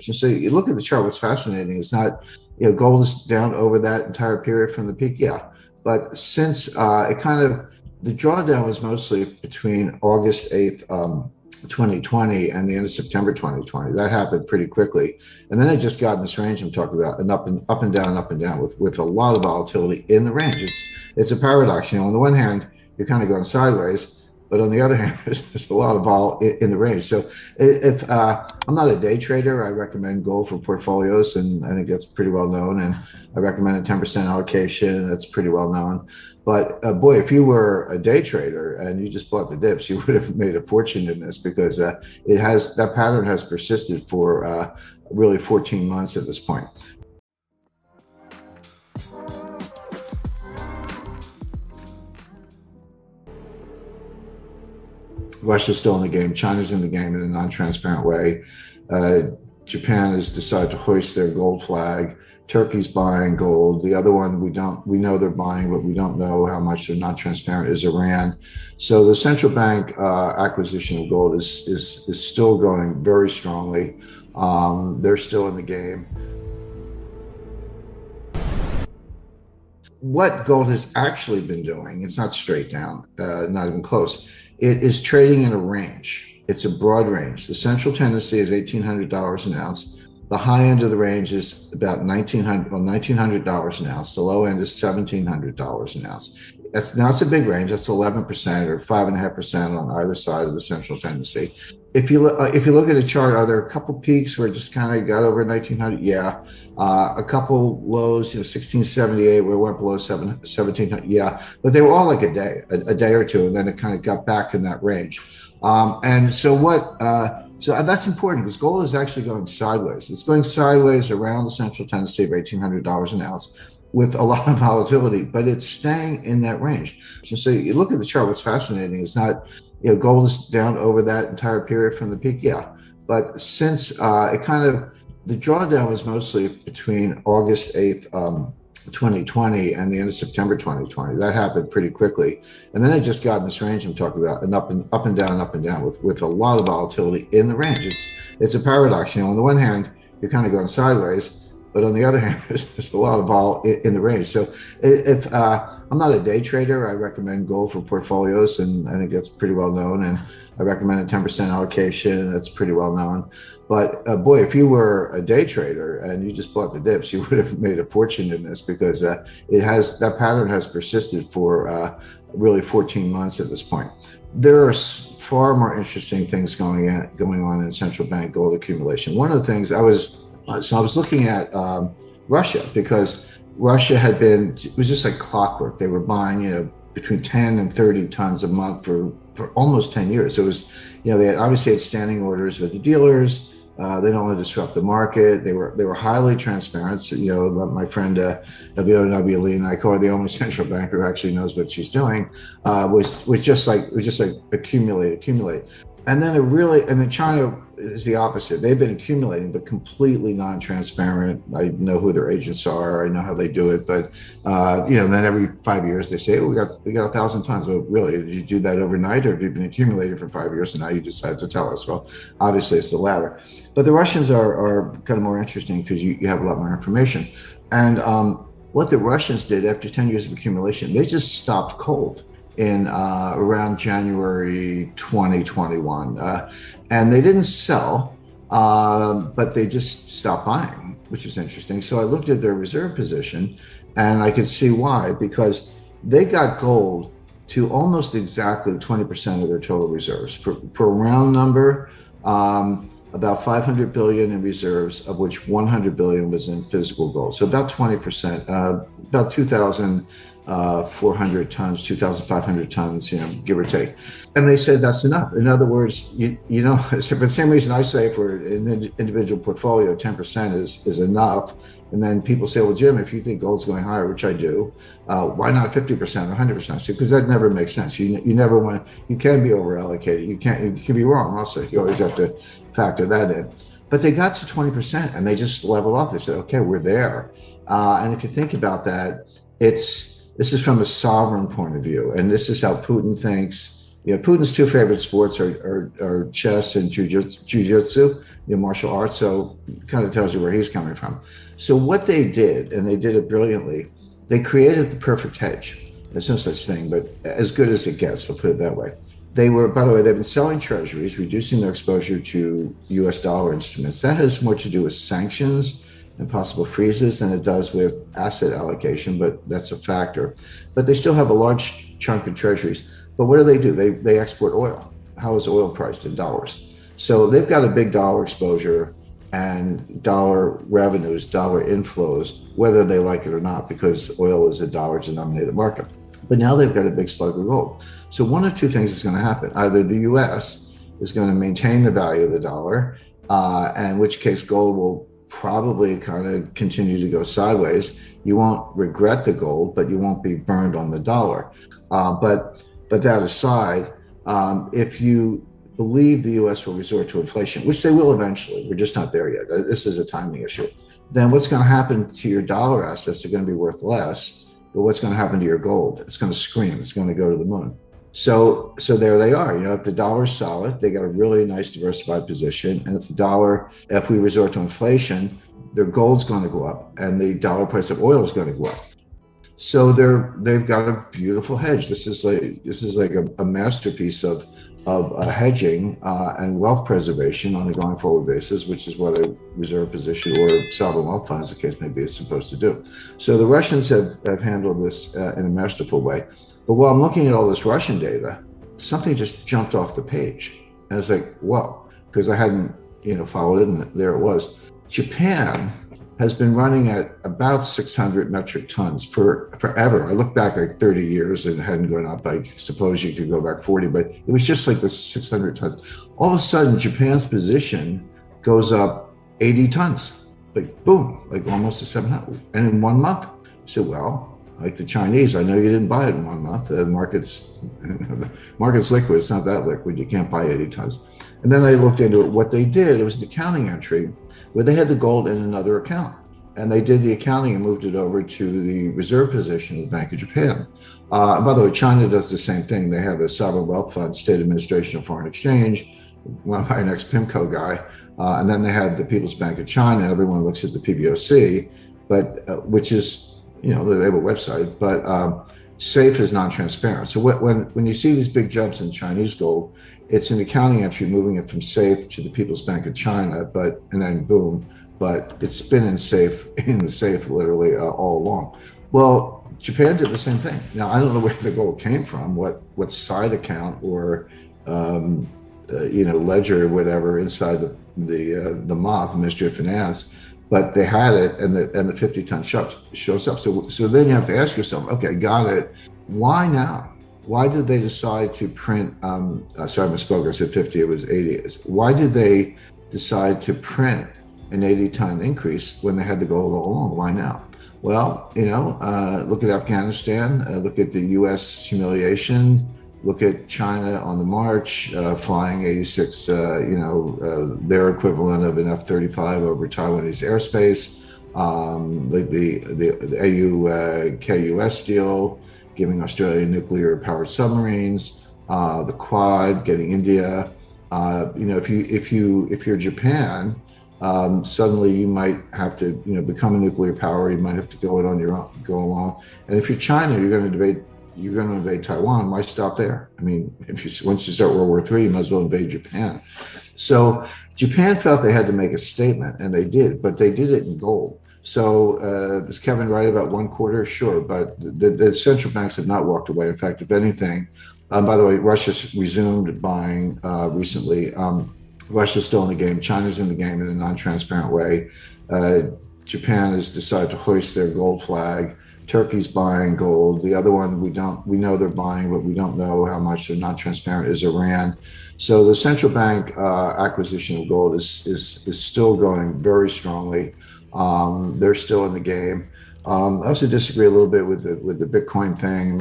So you look at the chart, what's fascinating is not, gold is down over that entire period from the peak. Yeah. But since the drawdown was mostly between August 8th, 2020 and the end of September 2020. That happened pretty quickly. And then it just got in this range I'm talking about, and up and down with a lot of volatility in the range. It's a paradox. On the one hand, you're kind of going sideways, but on the other hand, there's a lot of vol in the range. So if I'm not a day trader, I recommend gold for portfolios, and I think that's pretty well known. And I recommend a 10% allocation. That's pretty well known. But boy, if you were a day trader and you just bought the dips, you would have made a fortune in this, because that pattern has persisted for really 14 months at this point. Russia's still in the game. China's in the game in a non-transparent way. Japan has decided to hoist their gold flag. Turkey's buying gold. The other one we know they're buying, but we don't know how much. They're not transparent, is Iran. So the central bank acquisition of gold is still going very strongly. They're still in the game. What gold has actually been doing, it's not straight down, not even close. It is trading in a range. It's a broad range. The central tendency is $1,800 an ounce. The high end of the range is about $1,900 an ounce. The low end is $1,700 an ounce. It's a big range. That's 11% or 5.5% on either side of the central tendency. If you look at a chart, are there a couple peaks where it just kind of got over 1900? Yeah. A couple lows, 1678 where it went below 1700. Yeah. But they were all like a day or two, and then it kind of got back in that range. So that's important, because gold is actually going sideways. It's going sideways around the central tendency of $1,800 an ounce with a lot of volatility, but it's staying in that range. So you look at the chart, what's fascinating is not, gold is down over that entire period from the peak. Yeah. But since the drawdown was mostly between August 8th, 2020 and the end of September 2020. That happened pretty quickly. And then it just got in this range I'm talking about, and up and down with a lot of volatility in the range. It's a paradox. On the one hand, you're kind of going sideways, but on the other hand, there's a lot of vol in the range. So if I'm not a day trader, I recommend gold for portfolios, and I think that's pretty well known. And I recommend a 10% allocation. That's pretty well known. But boy, if you were a day trader and you just bought the dips, you would have made a fortune in this, because that pattern has persisted for really 14 months at this point. There are far more interesting things going on in central bank gold accumulation. One of the things I was looking at Russia, because Russia it was just like clockwork. They were buying, between 10 and 30 tons a month for almost 10 years. It was, they obviously had standing orders with the dealers. They don't want to disrupt the market. They were highly transparent. So, my friend Nabiuline, I call her the only central banker who actually knows what she's doing, was just like accumulate. And then China is the opposite. They've been accumulating, but completely non-transparent. I know who their agents are. I know how they do it. But then every 5 years they say, "Oh, we got 1,000 tons." Well, really, did you do that overnight, or have you been accumulating for 5 years and now you decide to tell us? Well, obviously it's the latter. But the Russians are kind of more interesting, because you have a lot more information. And what the Russians did after 10 years of accumulation, they just stopped cold in around January 2021. And they didn't sell, but they just stopped buying, which is interesting. So I looked at their reserve position, and I could see why, because they got gold to almost exactly 20% of their total reserves. For a round number, about 500 billion in reserves, of which 100 billion was in physical gold. So about 20%, about 2,400 tons, 2,500 tons, give or take. And they said that's enough. In other words, for the same reason I say for an individual portfolio, 10% is enough. And then people say, well, Jim, if you think gold's going higher, which I do, why not 50% or 100%? Because that never makes sense. You never want to, you can be over allocated. You can be wrong also. You always have to factor that in. But they got to 20% and they just leveled off. They said, okay, we're there. And if you think about that, this is from a sovereign point of view. And this is how Putin thinks. Putin's two favorite sports are chess and jujitsu, martial arts. So it kind of tells you where he's coming from. So what they did, and they did it brilliantly, they created the perfect hedge. There's no such thing, but as good as it gets, we'll put it that way. They were, by the way, they've been selling treasuries, reducing their exposure to US dollar instruments. That has more to do with sanctions and possible freezes than it does with asset allocation, but that's a factor. But they still have a large chunk of treasuries. But what do? They export oil. How is oil priced in dollars? So they've got a big dollar exposure and dollar revenues, dollar inflows, whether they like it or not, because oil is a dollar denominated market. But now they've got a big slug of gold. So one of two things is going to happen. Either the US is going to maintain the value of the dollar, in which case gold will probably kind of continue to go sideways. You won't regret the gold, but you won't be burned on the dollar. But that aside, if you believe the US will resort to inflation, which they will eventually, we're just not there yet. This is a timing issue. Then what's going to happen to your dollar assets? They're going to be worth less. But what's going to happen to your gold? It's going to scream. It's going to go to the moon. So there they are. If the dollar's solid, they got a really nice diversified position. And if we resort to inflation, their gold's going to go up and the dollar price of oil is going to go up. So they've got a beautiful hedge. This is like a masterpiece of hedging and wealth preservation on a going forward basis, which is what a reserve position or sovereign wealth fund, as the case may be, is supposed to do. So the Russians have handled this in a masterful way. But while I'm looking at all this Russian data, something just jumped off the page. And I was like, whoa, because I hadn't followed it, and there it was. Japan has been running at about 600 metric tons forever. I look back like 30 years and it hadn't gone up. I suppose you could go back 40, but it was just like the 600 tons. All of a sudden, Japan's position goes up 80 tons, like boom, like almost to 700, and in 1 month. I said, well, like the Chinese, I know you didn't buy it in 1 month. The market's liquid. It's not that liquid. You can't buy 80 tons. And then I looked into it. What they did, it was an accounting entry where they had the gold in another account. And they did the accounting and moved it over to the reserve position of the Bank of Japan. By the way, China does the same thing. They have a sovereign wealth fund, State Administration of Foreign Exchange, run by an ex-PIMCO guy. And then they have the People's Bank of China. Everyone looks at the PBOC, but which is, they have a website, but SAFE is non-transparent. So when you see these big jumps in Chinese gold, it's an accounting entry moving it from SAFE to the People's Bank of China, and then boom, but it's been in the safe literally all along. Well, Japan did the same thing. Now, I don't know where the gold came from, what side account or ledger or whatever inside the MOF, the Ministry of Finance, but they had it, and the 50-ton shows up. So then you have to ask yourself, okay, got it. Why now? Why did they decide to print? Sorry, I misspoke. I said 50. It was 80. Why did they decide to print an 80-ton increase when they had the gold all along? Why now? Well, look at Afghanistan. Look at the U.S. humiliation. Look at China on the march, flying 86, their equivalent of an F-35 over Taiwanese airspace. The AU-KUS deal, giving Australia nuclear-powered submarines. The Quad, getting India. If you're Japan, suddenly you might have to, become a nuclear power. You might have to go it on your own, go along. And if you're China, you're going to invade Taiwan. Why stop there? I mean, once you start World War III, you might as well invade Japan. So Japan felt they had to make a statement, and they did, but they did it in gold. So is Kevin right about 1/4? Sure, but the central banks have not walked away. In fact, if anything, by the way, Russia's resumed buying recently. Russia's still in the game. China's in the game in a non-transparent way. Japan has decided to hoist their gold flag. Turkey's buying gold. The other one we know they're buying, but we don't know how much. They're not transparent, is Iran. So the central bank acquisition of gold is still going very strongly. They're still in the game. I also disagree a little bit with the Bitcoin thing.